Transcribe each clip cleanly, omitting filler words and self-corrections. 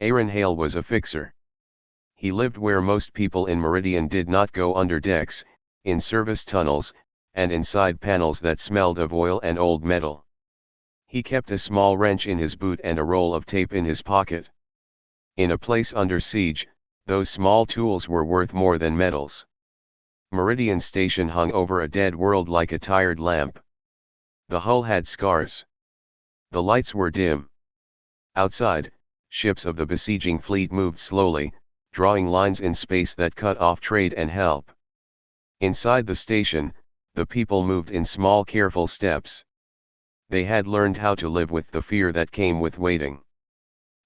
Aaron Hale was a fixer. He lived where most people in Meridian did not go, under decks, in service tunnels, and inside panels that smelled of oil and old metal. He kept a small wrench in his boot and a roll of tape in his pocket. In a place under siege, those small tools were worth more than medals. Meridian Station hung over a dead world like a tired lamp. The hull had scars. The lights were dim. Outside, ships of the besieging fleet moved slowly, drawing lines in space that cut off trade and help. Inside the station, the people moved in small, careful steps. They had learned how to live with the fear that came with waiting.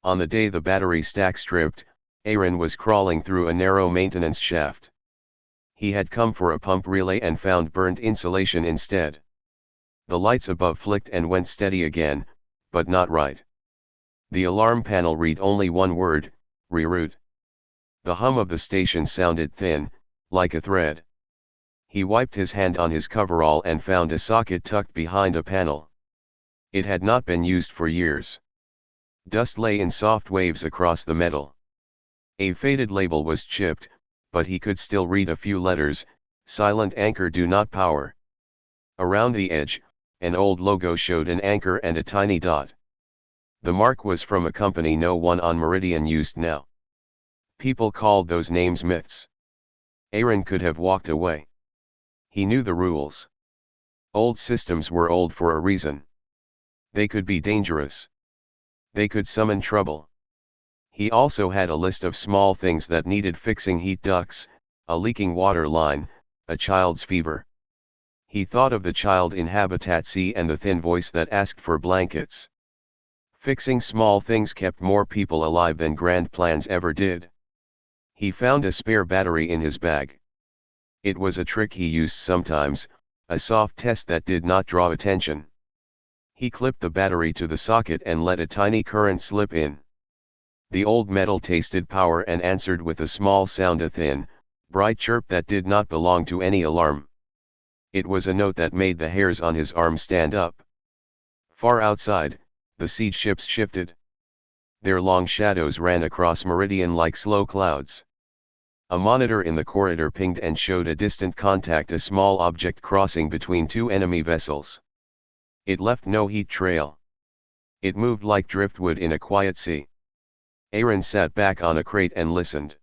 On the day the battery stack stripped, Aaron was crawling through a narrow maintenance shaft. He had come for a pump relay and found burnt insulation instead. The lights above flicked and went steady again, but not right. The alarm panel read only one word: reroute. The hum of the station sounded thin, like a thread. He wiped his hand on his coverall and found a socket tucked behind a panel. It had not been used for years. Dust lay in soft waves across the metal. A faded label was chipped, but he could still read a few letters: silent anchor, do not power. Around the edge, an old logo showed an anchor and a tiny dot. The mark was from a company no one on Meridian used now. People called those names myths. Aaron could have walked away. He knew the rules. Old systems were old for a reason. They could be dangerous. They could summon trouble. He also had a list of small things that needed fixing: heat ducts, a leaking water line, a child's fever. He thought of the child in Habitat C and the thin voice that asked for blankets. Fixing small things kept more people alive than grand plans ever did. He found a spare battery in his bag. It was a trick he used sometimes, a soft test that did not draw attention. He clipped the battery to the socket and let a tiny current slip in. The old metal tasted power and answered with a small sound, a thin, bright chirp that did not belong to any alarm. It was a note that made the hairs on his arm stand up. Far outside, the siege ships shifted. Their long shadows ran across Meridian like slow clouds. A monitor in the corridor pinged and showed a distant contact, a small object crossing between two enemy vessels. It left no heat trail. It moved like driftwood in a quiet sea. Aaron sat back on a crate and listened.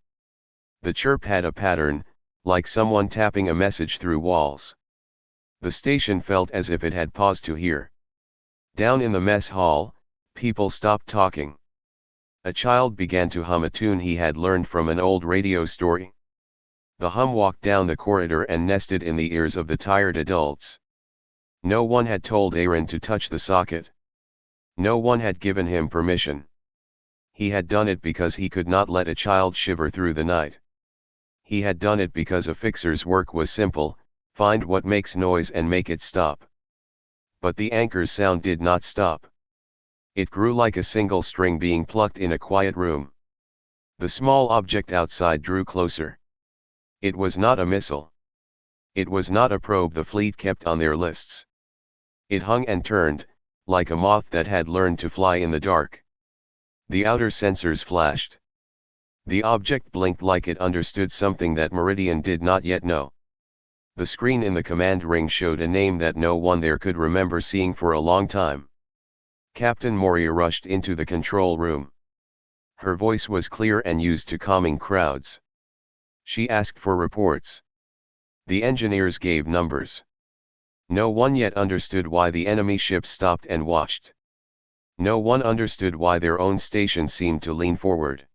The chirp had a pattern, like someone tapping a message through walls. The station felt as if it had paused to hear. Down in the mess hall, people stopped talking. A child began to hum a tune he had learned from an old radio story. The hum walked down the corridor and nested in the ears of the tired adults. No one had told Aaron to touch the socket. No one had given him permission. He had done it because he could not let a child shiver through the night. He had done it because a fixer's work was simple: find what makes noise and make it stop. But the anchor's sound did not stop. It grew like a single string being plucked in a quiet room. The small object outside drew closer. It was not a missile. It was not a probe the fleet kept on their lists. It hung and turned, like a moth that had learned to fly in the dark. The outer sensors flashed. The object blinked like it understood something that Meridian did not yet know. The screen in the command ring showed a name that no one there could remember seeing for a long time. Captain Moria rushed into the control room. Her voice was clear and used to calming crowds. She asked for reports. The engineers gave numbers. No one yet understood why the enemy ships stopped and watched. No one understood why their own station seemed to lean forward.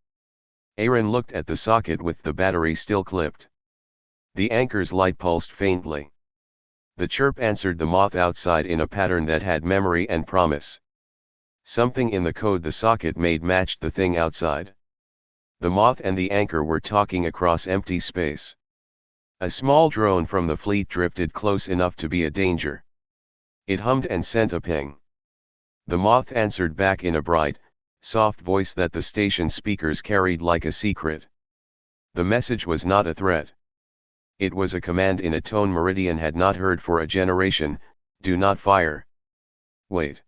Aaron looked at the socket with the battery still clipped. The anchor's light pulsed faintly. The chirp answered the moth outside in a pattern that had memory and promise. Something in the code the socket made matched the thing outside. The moth and the anchor were talking across empty space. A small drone from the fleet drifted close enough to be a danger. It hummed and sent a ping. The moth answered back in a bright, soft voice that the station speakers carried like a secret. The message was not a threat. It was a command in a tone Meridian had not heard for a generation: do not fire. Wait.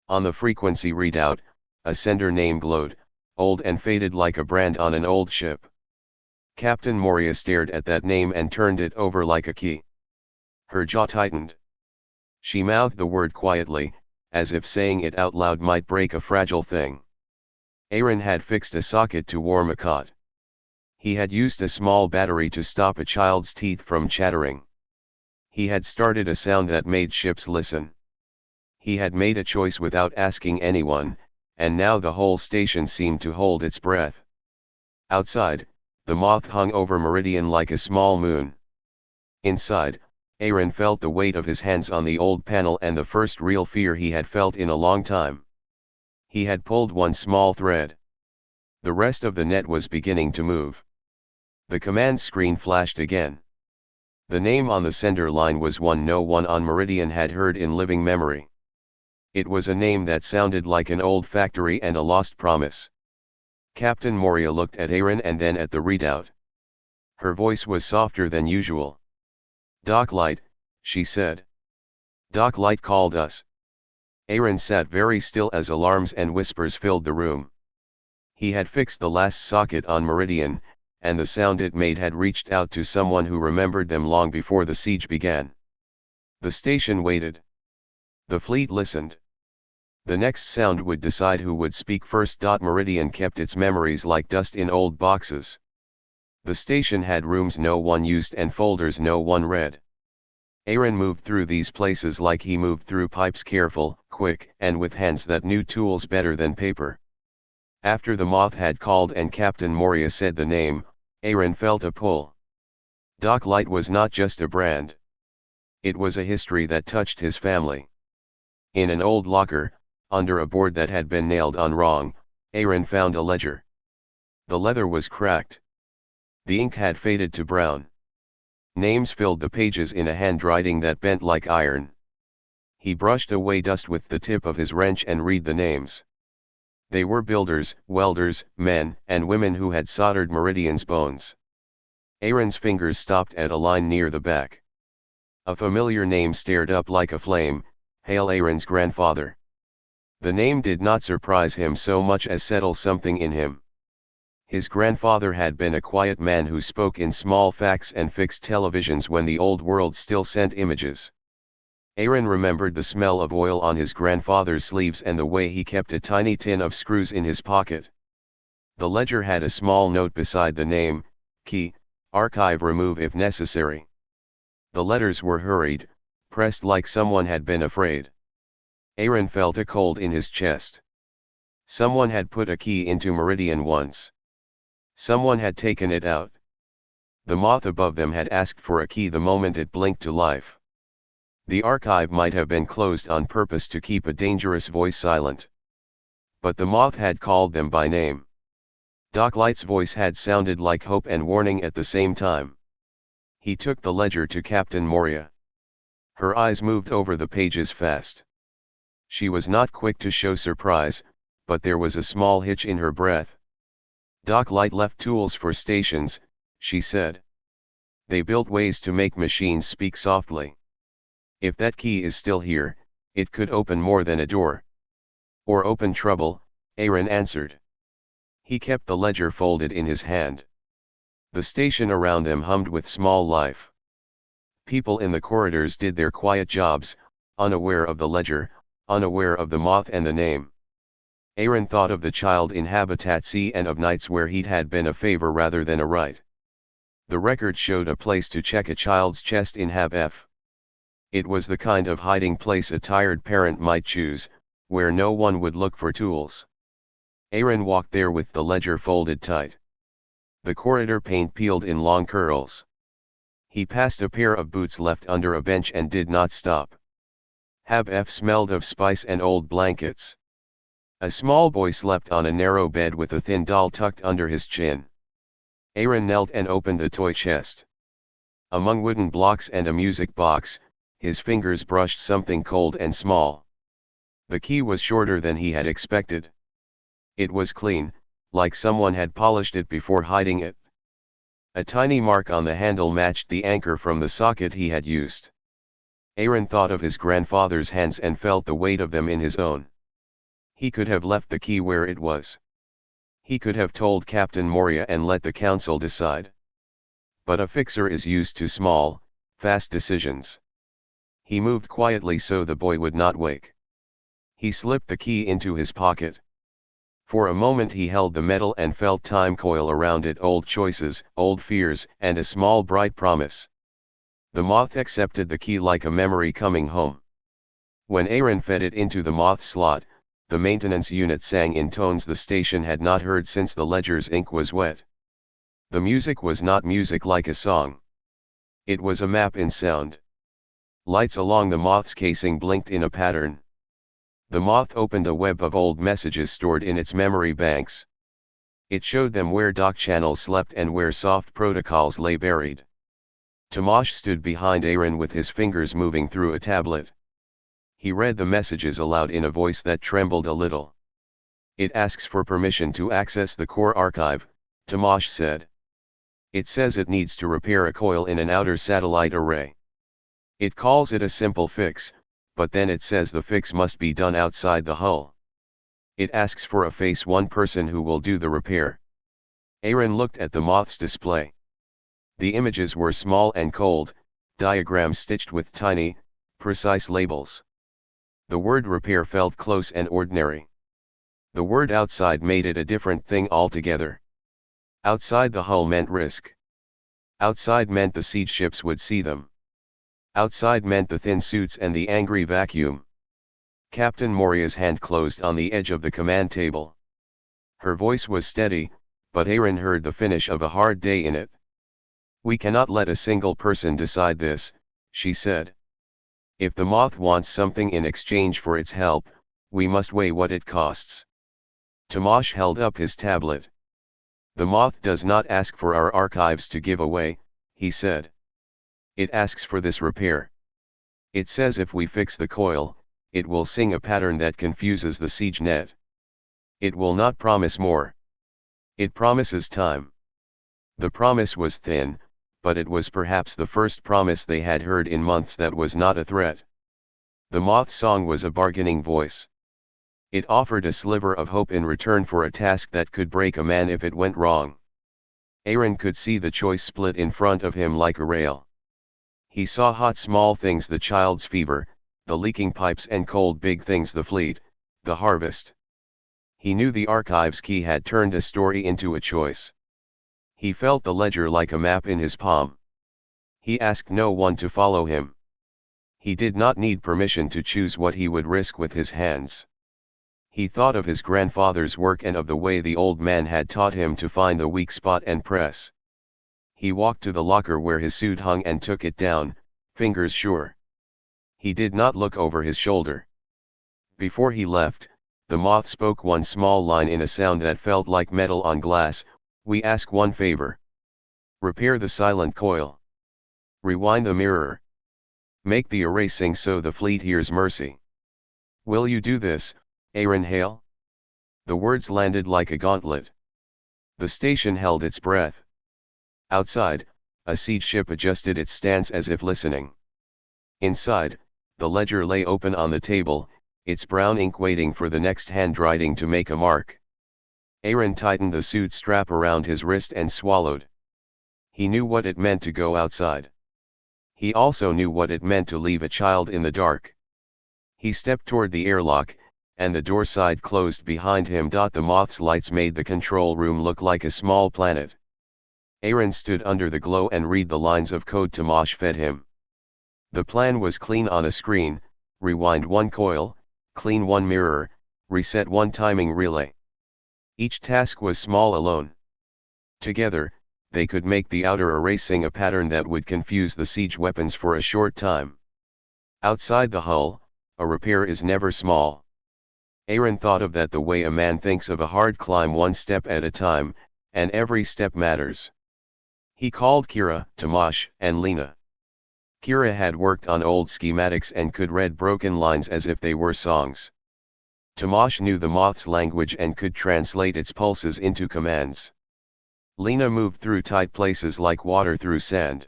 On the frequency readout, a sender name glowed: old and faded like a brand on an old ship. Captain Moria stared at that name and turned it over like a key. Her jaw tightened. She mouthed the word quietly, as if saying it out loud might break a fragile thing. Aaron had fixed a socket to warm a cot. He had used a small battery to stop a child's teeth from chattering. He had started a sound that made ships listen. He had made a choice without asking anyone, and now the whole station seemed to hold its breath. Outside, the moth hung over Meridian like a small moon. Inside, Aaron felt the weight of his hands on the old panel and the first real fear he had felt in a long time. He had pulled one small thread. The rest of the net was beginning to move. The command screen flashed again. The name on the sender line was one no one on Meridian had heard in living memory. It was a name that sounded like an old factory and a lost promise. Captain Moria looked at Aaron and then at the readout. Her voice was softer than usual. "Doc Light," she said. "Doc Light called us." Aaron sat very still as alarms and whispers filled the room. He had fixed the last socket on Meridian, and the sound it made had reached out to someone who remembered them long before the siege began. The station waited. The fleet listened. The next sound would decide who would speak first. Meridian kept its memories like dust in old boxes. The station had rooms no one used and folders no one read. Aaron moved through these places like he moved through pipes, careful, quick, and with hands that knew tools better than paper. After the moth had called and Captain Moria said the name, Aaron felt a pull. Doc Light was not just a brand. It was a history that touched his family. In an old locker, under a board that had been nailed on wrong, Aaron found a ledger. The leather was cracked. The ink had faded to brown. Names filled the pages in a handwriting that bent like iron. He brushed away dust with the tip of his wrench and read the names. They were builders, welders, men and women who had soldered Meridian's bones. Aaron's fingers stopped at a line near the back. A familiar name stared up like a flame, Hail, Aaron's grandfather. The name did not surprise him so much as settle something in him. His grandfather had been a quiet man who spoke in small facts and fixed televisions when the old world still sent images. Aaron remembered the smell of oil on his grandfather's sleeves and the way he kept a tiny tin of screws in his pocket. The ledger had a small note beside the name, key, archive, remove if necessary. The letters were hurried, pressed like someone had been afraid. Aaron felt a cold in his chest. Someone had put a key into Meridian once. Someone had taken it out. The moth above them had asked for a key the moment it blinked to life. The archive might have been closed on purpose to keep a dangerous voice silent. But the moth had called them by name. Doc Light's voice had sounded like hope and warning at the same time. He took the ledger to Captain Moria. Her eyes moved over the pages fast. She was not quick to show surprise, but there was a small hitch in her breath. Doc Light left tools for stations, she said. They built ways to make machines speak softly. If that key is still here, it could open more than a door. Or open trouble, Aaron answered. He kept the ledger folded in his hand. The station around them hummed with small life. People in the corridors did their quiet jobs, unaware of the ledger, unaware of the moth and the name. Aaron thought of the child in Habitat C and of nights where he'd had been a favor rather than a right. The record showed a place to check a child's chest in Hab F. It was the kind of hiding place a tired parent might choose, where no one would look for tools. Aaron walked there with the ledger folded tight. The corridor paint peeled in long curls. He passed a pair of boots left under a bench and did not stop. Hab F smelled of spice and old blankets. A small boy slept on a narrow bed with a thin doll tucked under his chin. Aaron knelt and opened the toy chest. Among wooden blocks and a music box, his fingers brushed something cold and small. The key was shorter than he had expected. It was clean, like someone had polished it before hiding it. A tiny mark on the handle matched the anchor from the socket he had used. Aaron thought of his grandfather's hands and felt the weight of them in his own. He could have left the key where it was. He could have told Captain Moria and let the council decide. But a fixer is used to small, fast decisions. He moved quietly so the boy would not wake. He slipped the key into his pocket. For a moment he held the metal and felt time coil around it, old choices, old fears, and a small bright promise. The moth accepted the key like a memory coming home. When Aaron fed it into the moth slot, the maintenance unit sang in tones the station had not heard since the ledger's ink was wet. The music was not music like a song. It was a map in sound. Lights along the moth's casing blinked in a pattern. The moth opened a web of old messages stored in its memory banks. It showed them where dock channels slept and where soft protocols lay buried. Tomasz stood behind Aaron with his fingers moving through a tablet. He read the messages aloud in a voice that trembled a little. "It asks for permission to access the core archive," Tomasz said. "It says it needs to repair a coil in an outer satellite array. It calls it a simple fix, but then it says the fix must be done outside the hull. It asks for a face, one person who will do the repair." Aaron looked at the moth's display. The images were small and cold, diagrams stitched with tiny, precise labels. The word repair felt close and ordinary. The word outside made it a different thing altogether. Outside the hull meant risk. Outside meant the siege ships would see them. Outside meant the thin suits and the angry vacuum. Captain Moria's hand closed on the edge of the command table. Her voice was steady, but Aaron heard the finish of a hard day in it. "We cannot let a single person decide this," she said. "If the moth wants something in exchange for its help, we must weigh what it costs." Tomasz held up his tablet. "The moth does not ask for our archives to give away," he said. "It asks for this repair. It says if we fix the coil, it will sing a pattern that confuses the siege net. It will not promise more. It promises time." The promise was thin, but it was perhaps the first promise they had heard in months that was not a threat. The moth's song was a bargaining voice. It offered a sliver of hope in return for a task that could break a man if it went wrong. Aaron could see the choice split in front of him like a rail. He saw hot small things, the child's fever, the leaking pipes, and cold big things, the fleet, the harvest. He knew the archive's key had turned a story into a choice. He felt the ledger like a map in his palm. He asked no one to follow him. He did not need permission to choose what he would risk with his hands. He thought of his grandfather's work and of the way the old man had taught him to find the weak spot and press. He walked to the locker where his suit hung and took it down, fingers sure. He did not look over his shoulder. Before he left, the moth spoke one small line in a sound that felt like metal on glass: "We ask one favor. Repair the silent coil. Rewind the mirror. Make the array sing so the fleet hears mercy. Will you do this, Aaron Hale?" The words landed like a gauntlet. The station held its breath. Outside, a siege ship adjusted its stance as if listening. Inside, the ledger lay open on the table, its brown ink waiting for the next handwriting to make a mark. Aaron tightened the suit strap around his wrist and swallowed. He knew what it meant to go outside. He also knew what it meant to leave a child in the dark. He stepped toward the airlock, and the door side closed behind him. The moth's lights made the control room look like a small planet. Aaron stood under the glow and read the lines of code Tomasz fed him. The plan was clean on a screen: rewind one coil, clean one mirror, reset one timing relay. Each task was small alone. Together, they could make the outer array sing a pattern that would confuse the siege weapons for a short time. Outside the hull, a repair is never small. Aaron thought of that the way a man thinks of a hard climb, one step at a time, and every step matters. He called Kira, Tomasz, and Lena. Kira had worked on old schematics and could read broken lines as if they were songs. Tomasz knew the moth's language and could translate its pulses into commands. Lena moved through tight places like water through sand.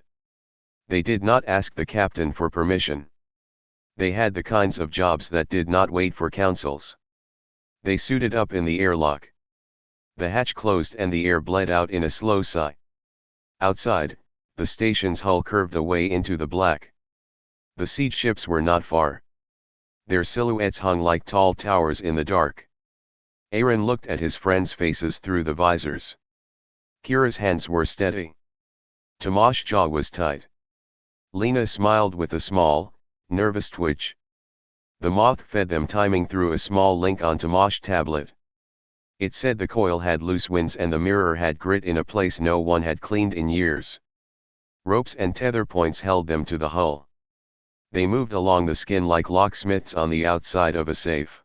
They did not ask the captain for permission. They had the kinds of jobs that did not wait for councils. They suited up in the airlock. The hatch closed and the air bled out in a slow sigh. Outside, the station's hull curved away into the black. The siege ships were not far. Their silhouettes hung like tall towers in the dark. Aaron looked at his friends' faces through the visors. Kira's hands were steady. Tomáš's jaw was tight. Lena smiled with a small, nervous twitch. The moth fed them timing through a small link on Tomáš's tablet. It said the coil had loose winds and the mirror had grit in a place no one had cleaned in years. Ropes and tether points held them to the hull. They moved along the skin like locksmiths on the outside of a safe.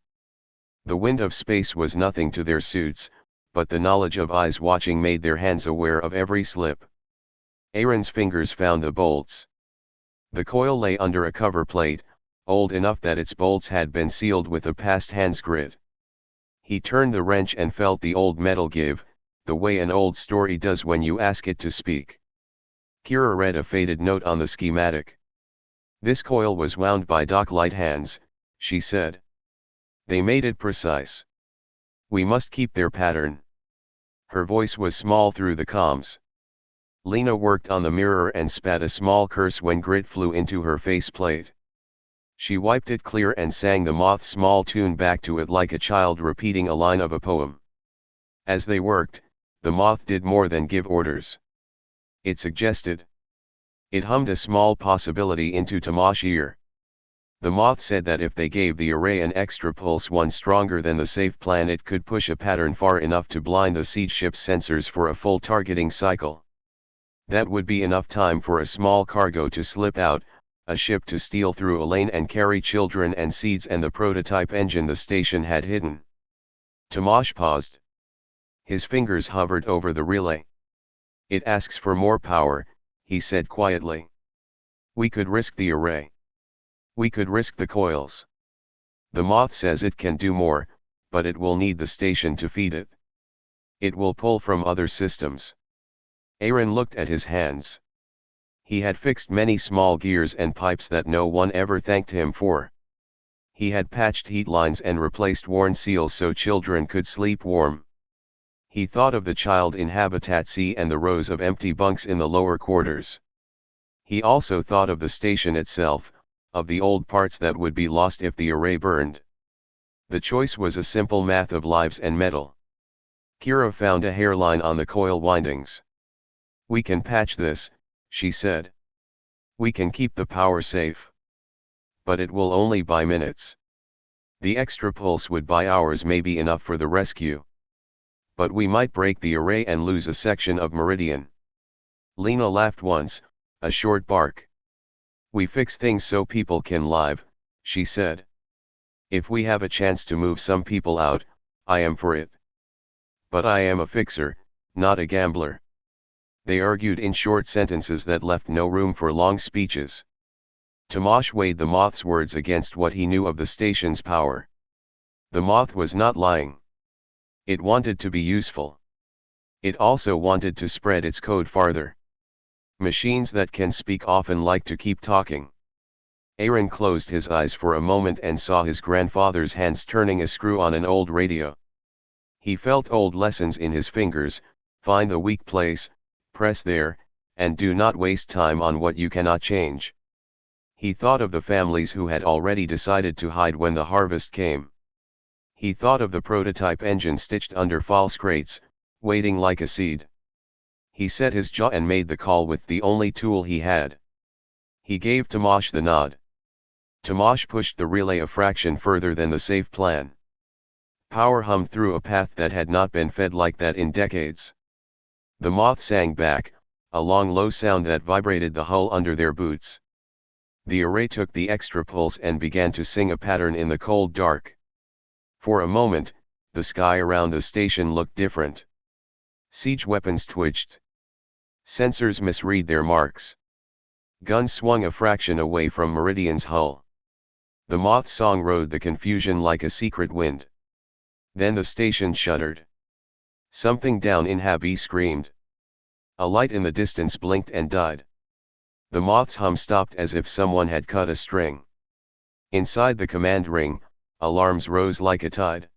The wind of space was nothing to their suits, but the knowledge of eyes watching made their hands aware of every slip. Aaron's fingers found the bolts. The coil lay under a cover plate, old enough that its bolts had been sealed with a past hand's grit. He turned the wrench and felt the old metal give, the way an old story does when you ask it to speak. Kira read a faded note on the schematic. This coil was wound by dock-light hands, she said. They made it precise. We must keep their pattern. Her voice was small through the comms. Lena worked on the mirror and spat a small curse when grit flew into her faceplate. She wiped it clear and sang the moth's small tune back to it like a child repeating a line of a poem. As they worked, the moth did more than give orders. It suggested. It hummed a small possibility into Tomáš's ear. The moth said that if they gave the array an extra pulse, one stronger than the safe plan, it could push a pattern far enough to blind the siege ship's sensors for a full targeting cycle. That would be enough time for a small cargo to slip out, a ship to steal through a lane and carry children and seeds and the prototype engine the station had hidden. Tomáš paused. His fingers hovered over the relay. It asks for more power, he said quietly. We could risk the array. We could risk the coils. The moth says it can do more, but it will need the station to feed it. It will pull from other systems. Aaron looked at his hands. He had fixed many small gears and pipes that no one ever thanked him for. He had patched heat lines and replaced worn seals so children could sleep warm. He thought of the child in Habitat C and the rows of empty bunks in the lower quarters. He also thought of the station itself, of the old parts that would be lost if the array burned. The choice was a simple math of lives and metal. Kira found a hairline on the coil windings. We can patch this, she said. We can keep the power safe. But it will only buy minutes. The extra pulse would buy hours, maybe enough for the rescue. But we might break the array and lose a section of Meridian. Lena laughed once, a short bark. We fix things so people can live, she said. If we have a chance to move some people out, I am for it. But I am a fixer, not a gambler. They argued in short sentences that left no room for long speeches. Tomáš weighed the moth's words against what he knew of the station's power. The moth was not lying. It wanted to be useful. It also wanted to spread its code farther. Machines that can speak often like to keep talking. Aaron closed his eyes for a moment and saw his grandfather's hands turning a screw on an old radio. He felt old lessons in his fingers: find the weak place, press there, and do not waste time on what you cannot change. He thought of the families who had already decided to hide when the harvest came. He thought of the prototype engine stitched under false crates, waiting like a seed. He set his jaw and made the call with the only tool he had. He gave Tomáš the nod. Tomáš pushed the relay a fraction further than the safe plan. Power hummed through a path that had not been fed like that in decades. The moth sang back, a long low sound that vibrated the hull under their boots. The array took the extra pulse and began to sing a pattern in the cold dark. For a moment, the sky around the station looked different. Siege weapons twitched. Sensors misread their marks. Guns swung a fraction away from Meridian's hull. The moth song rode the confusion like a secret wind. Then the station shuddered. Something down in Hab E screamed. A light in the distance blinked and died. The moth's hum stopped as if someone had cut a string. Inside the command ring, alarms rose like a tide.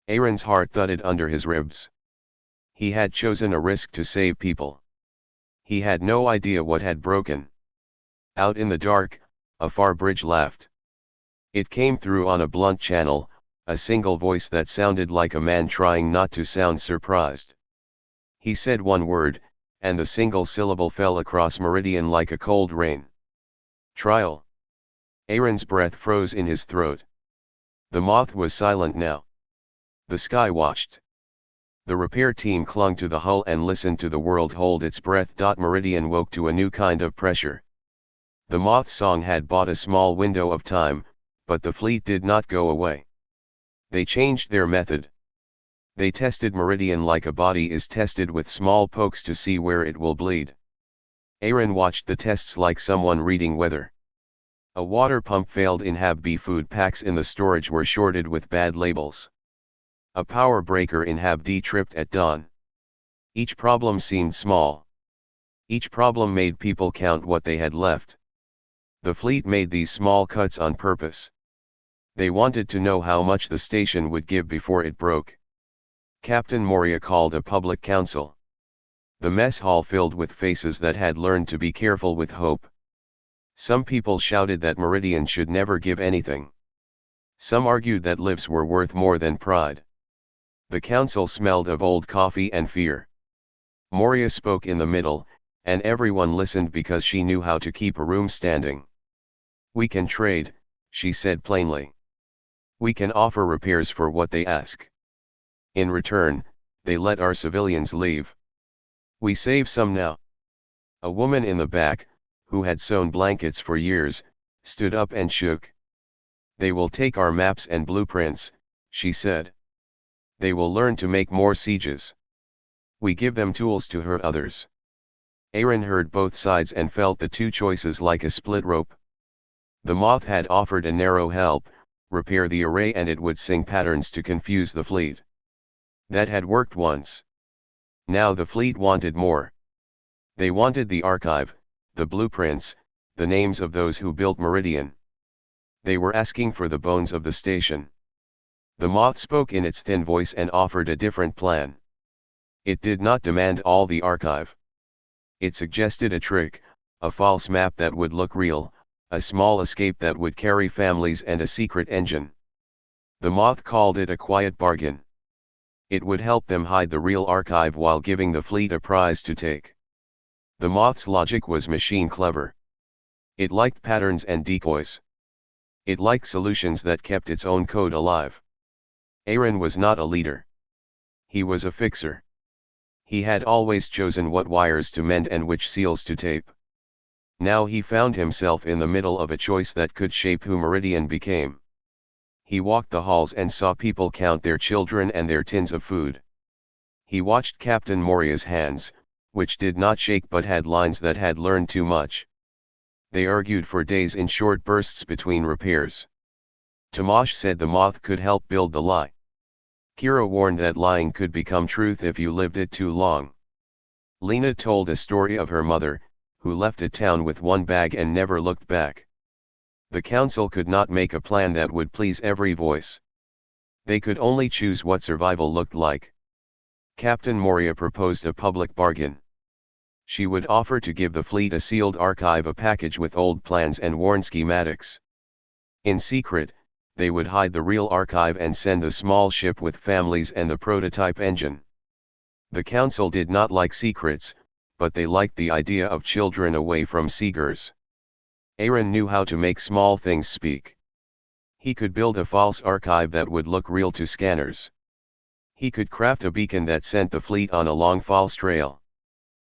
Aaron's heart thudded under his ribs. He had chosen a risk to save people. He had no idea what had broken. Out in the dark, a far bridge laughed. It came through on a blunt channel, a single voice that sounded like a man trying not to sound surprised. He said one word, and the single syllable fell across Meridian like a cold rain. Trial. Aaron's breath froze in his throat. The moth was silent now. The sky watched. The repair team clung to the hull and listened to the world hold its breath. Meridian woke to a new kind of pressure. The moth's song had bought a small window of time, but the fleet did not go away. They changed their method. They tested Meridian like a body is tested with small pokes to see where it will bleed. Aaron watched the tests like someone reading weather. A water pump failed in Hab B. Food packs in the storage were shorted with bad labels. A power breaker in Hab D tripped at dawn. Each problem seemed small. Each problem made people count what they had left. The fleet made these small cuts on purpose. They wanted to know how much the station would give before it broke. Captain Moria called a public council. The mess hall filled with faces that had learned to be careful with hope. Some people shouted that Meridian should never give anything. Some argued that lives were worth more than pride. The council smelled of old coffee and fear. Moria spoke in the middle, and everyone listened because she knew how to keep a room standing. We can trade, she said plainly. We can offer repairs for what they ask. In return, they let our civilians leave. We save some now. A woman in the back, who had sewn blankets for years, stood up and shook. They will take our maps and blueprints, she said. They will learn to make more sieges. We give them tools to hurt others. Aaron heard both sides and felt the two choices like a split rope. The moth had offered a narrow help, repair the array and it would sing patterns to confuse the fleet. That had worked once. Now the fleet wanted more. They wanted the archive, the blueprints, the names of those who built Meridian. They were asking for the bones of the station. The moth spoke in its thin voice and offered a different plan. It did not demand all the archive. It suggested a trick, a false map that would look real, a small escape that would carry families and a secret engine. The moth called it a quiet bargain. It would help them hide the real archive while giving the fleet a prize to take. The moth's logic was machine clever. It liked patterns and decoys. It liked solutions that kept its own code alive. Aaron was not a leader. He was a fixer. He had always chosen what wires to mend and which seals to tape. Now he found himself in the middle of a choice that could shape who Meridian became. He walked the halls and saw people count their children and their tins of food. He watched Captain Moria's hands, which did not shake but had lines that had learned too much. They argued for days in short bursts between repairs. Tomash said the moth could help build the lie. Kira warned that lying could become truth if you lived it too long. Lena told a story of her mother, who left a town with one bag and never looked back. The council could not make a plan that would please every voice. They could only choose what survival looked like. Captain Moria proposed a public bargain. She would offer to give the fleet a sealed archive, a package with old plans and worn schematics. In secret, they would hide the real archive and send the small ship with families and the prototype engine. The council did not like secrets, but they liked the idea of children away from Seegers. Aaron knew how to make small things speak. He could build a false archive that would look real to scanners. He could craft a beacon that sent the fleet on a long false trail.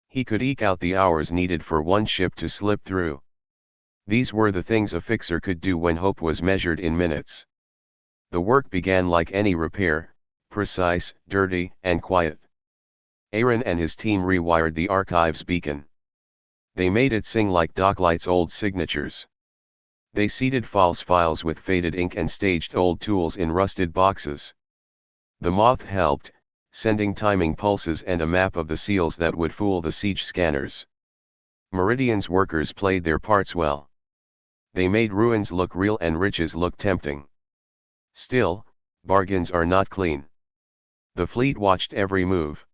He could eke out the hours needed for one ship to slip through. These were the things a fixer could do when hope was measured in minutes. The work began like any repair, precise, dirty, and quiet. Aaron and his team rewired the archive's beacon. They made it sing like Docklight's old signatures. They seeded false files with faded ink and staged old tools in rusted boxes. The moth helped, sending timing pulses and a map of the seals that would fool the siege scanners. Meridian's workers played their parts well. They made ruins look real and riches look tempting. Still, bargains are not clean. The fleet watched every move.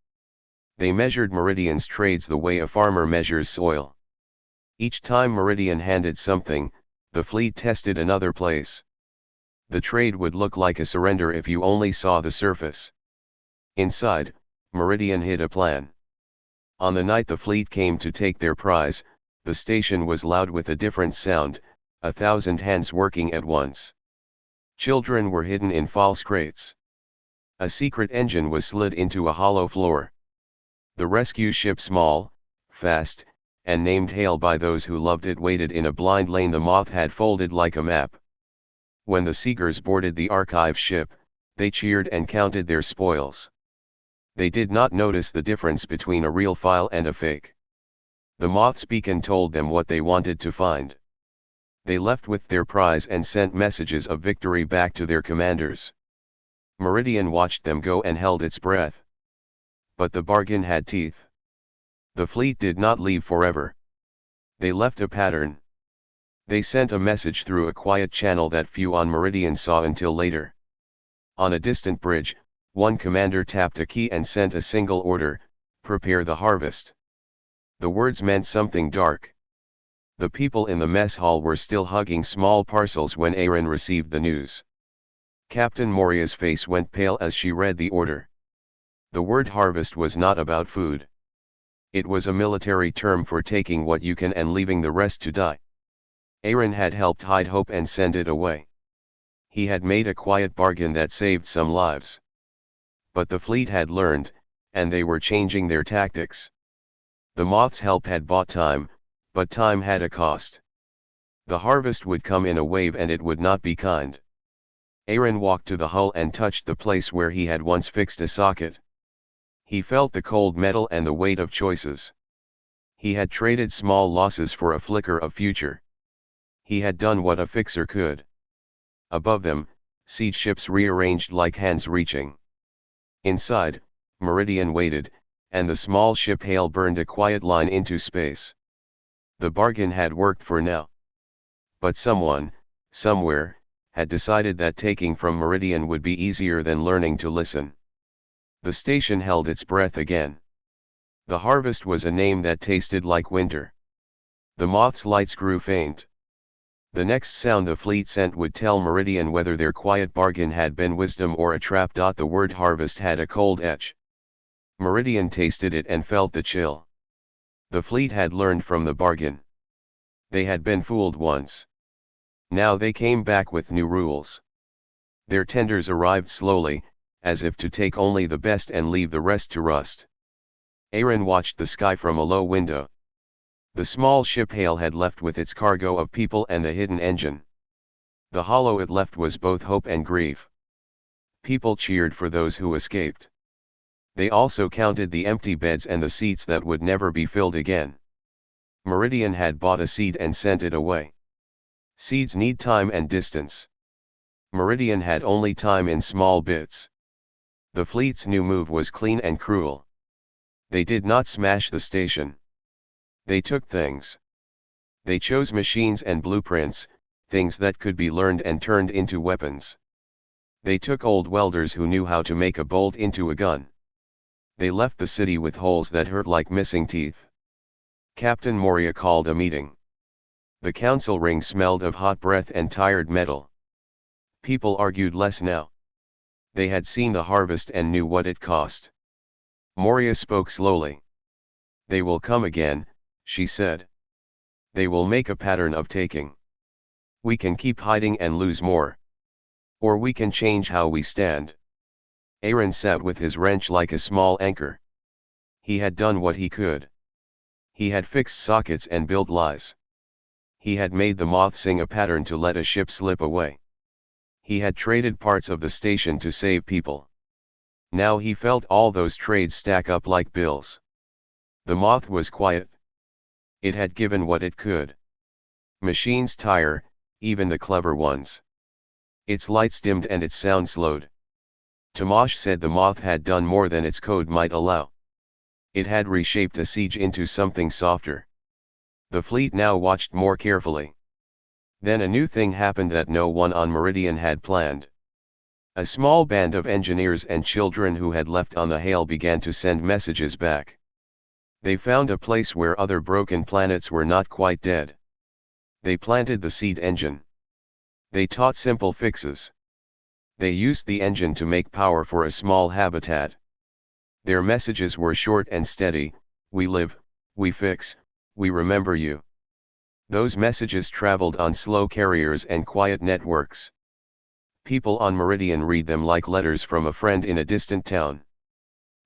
They measured Meridian's trades the way a farmer measures soil. Each time Meridian handed something, the fleet tested another place. The trade would look like a surrender if you only saw the surface. Inside, Meridian hid a plan. On the night the fleet came to take their prize, the station was loud with a different sound, 1,000 hands working at once. Children were hidden in false crates. A secret engine was slid into a hollow floor. The rescue ship, small, fast, and named Hail by those who loved it, waited in a blind lane the moth had folded like a map. When the seekers boarded the archive ship, they cheered and counted their spoils. They did not notice the difference between a real file and a fake. The moth's beacon told them what they wanted to find. They left with their prize and sent messages of victory back to their commanders. Meridian watched them go and held its breath. But the bargain had teeth. The fleet did not leave forever. They left a pattern. They sent a message through a quiet channel that few on Meridian saw until later. On a distant bridge, one commander tapped a key and sent a single order: prepare the harvest. The words meant something dark. The people in the mess hall were still hugging small parcels when Aaron received the news. Captain Moria's face went pale as she read the order. The word harvest was not about food. It was a military term for taking what you can and leaving the rest to die. Aaron had helped hide hope and send it away. He had made a quiet bargain that saved some lives. But the fleet had learned, and they were changing their tactics. The moth's help had bought time, but time had a cost. The harvest would come in a wave and it would not be kind. Aaron walked to the hull and touched the place where he had once fixed a socket. He felt the cold metal and the weight of choices. He had traded small losses for a flicker of future. He had done what a fixer could. Above them, siege ships rearranged like hands reaching. Inside, Meridian waited, and the small ship Hail burned a quiet line into space. The bargain had worked for now. But someone, somewhere, had decided that taking from Meridian would be easier than learning to listen. The station held its breath again. The harvest was a name that tasted like winter. The moth's lights grew faint. The next sound the fleet sent would tell Meridian whether their quiet bargain had been wisdom or a trap. The word harvest had a cold edge. Meridian tasted it and felt the chill. The fleet had learned from the bargain. They had been fooled once. Now they came back with new rules. Their tenders arrived slowly, as if to take only the best and leave the rest to rust. Aaron watched the sky from a low window. The small ship Hail had left with its cargo of people and the hidden engine. The hollow it left was both hope and grief. People cheered for those who escaped. They also counted the empty beds and the seats that would never be filled again. Meridian had bought a seed and sent it away. Seeds need time and distance. Meridian had only time in small bits. The fleet's new move was clean and cruel. They did not smash the station. They took things. They chose machines and blueprints, things that could be learned and turned into weapons. They took old welders who knew how to make a bolt into a gun. They left the city with holes that hurt like missing teeth. Captain Moria called a meeting. The council ring smelled of hot breath and tired metal. People argued less now. They had seen the harvest and knew what it cost. Moria spoke slowly. They will come again, she said. They will make a pattern of taking. We can keep hiding and lose more. Or we can change how we stand. Aaron sat with his wrench like a small anchor. He had done what he could. He had fixed sockets and built lies. He had made the moth sing a pattern to let a ship slip away. He had traded parts of the station to save people. Now he felt all those trades stack up like bills. The moth was quiet. It had given what it could. Machines tire, even the clever ones. Its lights dimmed and its sound slowed. Tomash said the moth had done more than its code might allow. It had reshaped a siege into something softer. The fleet now watched more carefully. Then a new thing happened that no one on Meridian had planned. A small band of engineers and children who had left on the Hale began to send messages back. They found a place where other broken planets were not quite dead. They planted the seed engine. They taught simple fixes. They used the engine to make power for a small habitat. Their messages were short and steady: we live, we fix, we remember you. Those messages traveled on slow carriers and quiet networks. People on Meridian read them like letters from a friend in a distant town.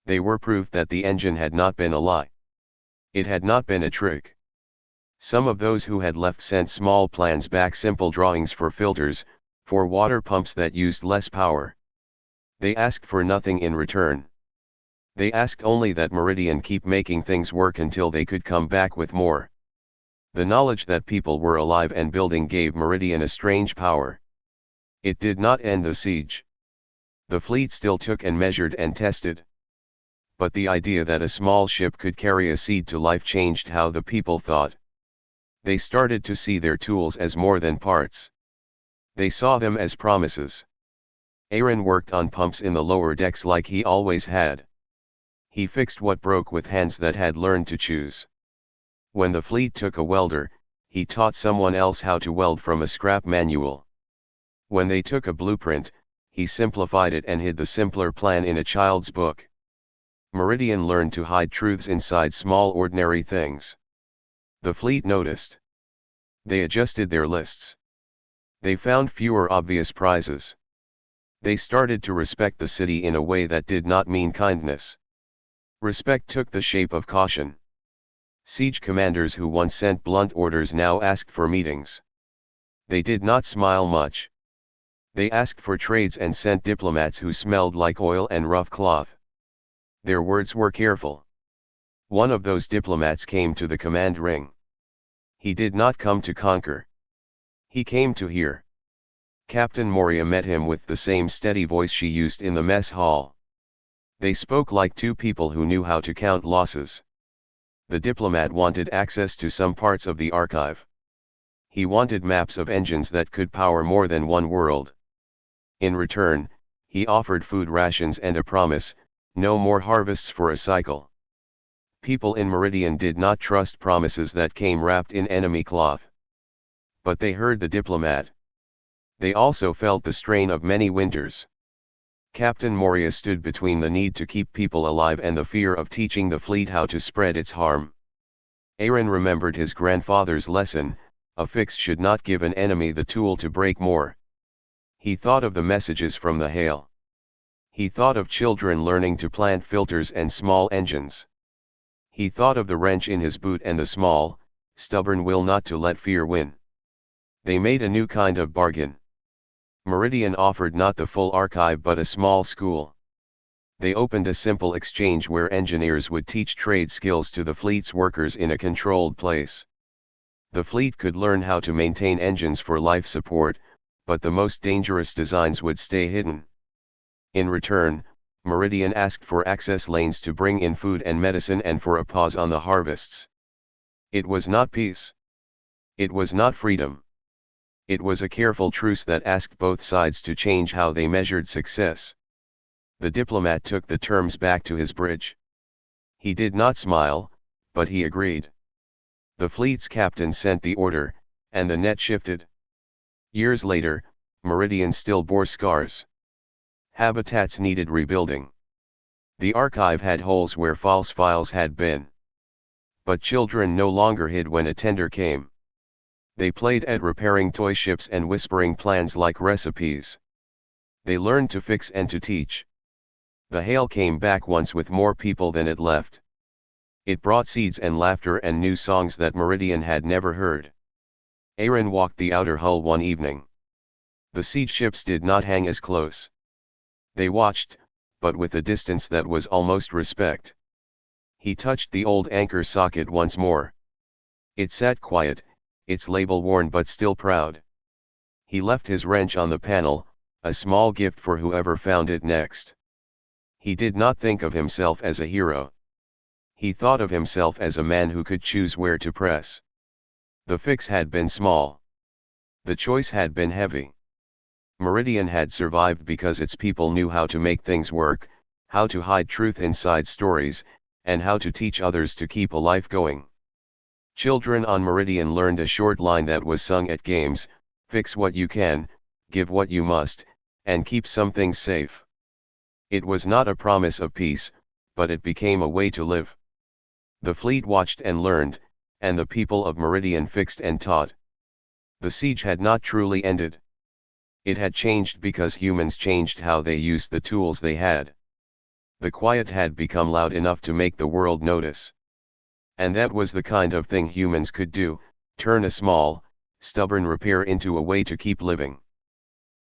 They were proof that the engine had not been a lie. It had not been a trick. Some of those who had left sent small plans back, simple drawings for filters, for water pumps that used less power. They asked for nothing in return. They asked only that Meridian keep making things work until they could come back with more. The knowledge that people were alive and building gave Meridian a strange power. It did not end the siege. The fleet still took and measured and tested. But the idea that a small ship could carry a seed to life changed how the people thought. They started to see their tools as more than parts. They saw them as promises. Aaron worked on pumps in the lower decks like he always had. He fixed what broke with hands that had learned to choose. When the fleet took a welder, he taught someone else how to weld from a scrap manual. When they took a blueprint, he simplified it and hid the simpler plan in a child's book. Meridian learned to hide truths inside small ordinary things. The fleet noticed. They adjusted their lists. They found fewer obvious prizes. They started to respect the city in a way that did not mean kindness. Respect took the shape of caution. Siege commanders who once sent blunt orders now asked for meetings. They did not smile much. They asked for trades and sent diplomats who smelled like oil and rough cloth. Their words were careful. One of those diplomats came to the command ring. He did not come to conquer. He came to hear. Captain Moria met him with the same steady voice she used in the mess hall. They spoke like two people who knew how to count losses. The diplomat wanted access to some parts of the archive. He wanted maps of engines that could power more than one world. In return, he offered food rations and a promise: no more harvests for a cycle. People in Meridian did not trust promises that came wrapped in enemy cloth. But they heard the diplomat. They also felt the strain of many winters. Captain Moria stood between the need to keep people alive and the fear of teaching the fleet how to spread its harm. Aaron remembered his grandfather's lesson: a fix should not give an enemy the tool to break more. He thought of the messages from the Hale. He thought of children learning to plant filters and small engines. He thought of the wrench in his boot and the small, stubborn will not to let fear win. They made a new kind of bargain. Meridian offered not the full archive but a small school. They opened a simple exchange where engineers would teach trade skills to the fleet's workers in a controlled place. The fleet could learn how to maintain engines for life support, but the most dangerous designs would stay hidden. In return, Meridian asked for access lanes to bring in food and medicine and for a pause on the harvests. It was not peace. It was not freedom. It was a careful truce that asked both sides to change how they measured success. The diplomat took the terms back to his bridge. He did not smile, but he agreed. The fleet's captain sent the order, and the net shifted. Years later, Meridian still bore scars. Habitats needed rebuilding. The archive had holes where false files had been. But children no longer hid when a tender came. They played at repairing toy ships and whispering plans like recipes. They learned to fix and to teach. The Hale came back once with more people than it left. It brought seeds and laughter and new songs that Meridian had never heard. Aaron walked the outer hull one evening. The siege ships did not hang as close. They watched, but with a distance that was almost respect. He touched the old anchor socket once more. It sat quiet, its label worn but still proud. He left his wrench on the panel, a small gift for whoever found it next. He did not think of himself as a hero. He thought of himself as a man who could choose where to press. The fix had been small. The choice had been heavy. Meridian had survived because its people knew how to make things work, how to hide truth inside stories, and how to teach others to keep a life going. Children on Meridian learned a short line that was sung at games: fix what you can, give what you must, and keep some things safe. It was not a promise of peace, but it became a way to live. The fleet watched and learned, and the people of Meridian fixed and taught. The siege had not truly ended. It had changed because humans changed how they used the tools they had. The quiet had become loud enough to make the world notice. And that was the kind of thing humans could do: turn a small, stubborn repair into a way to keep living.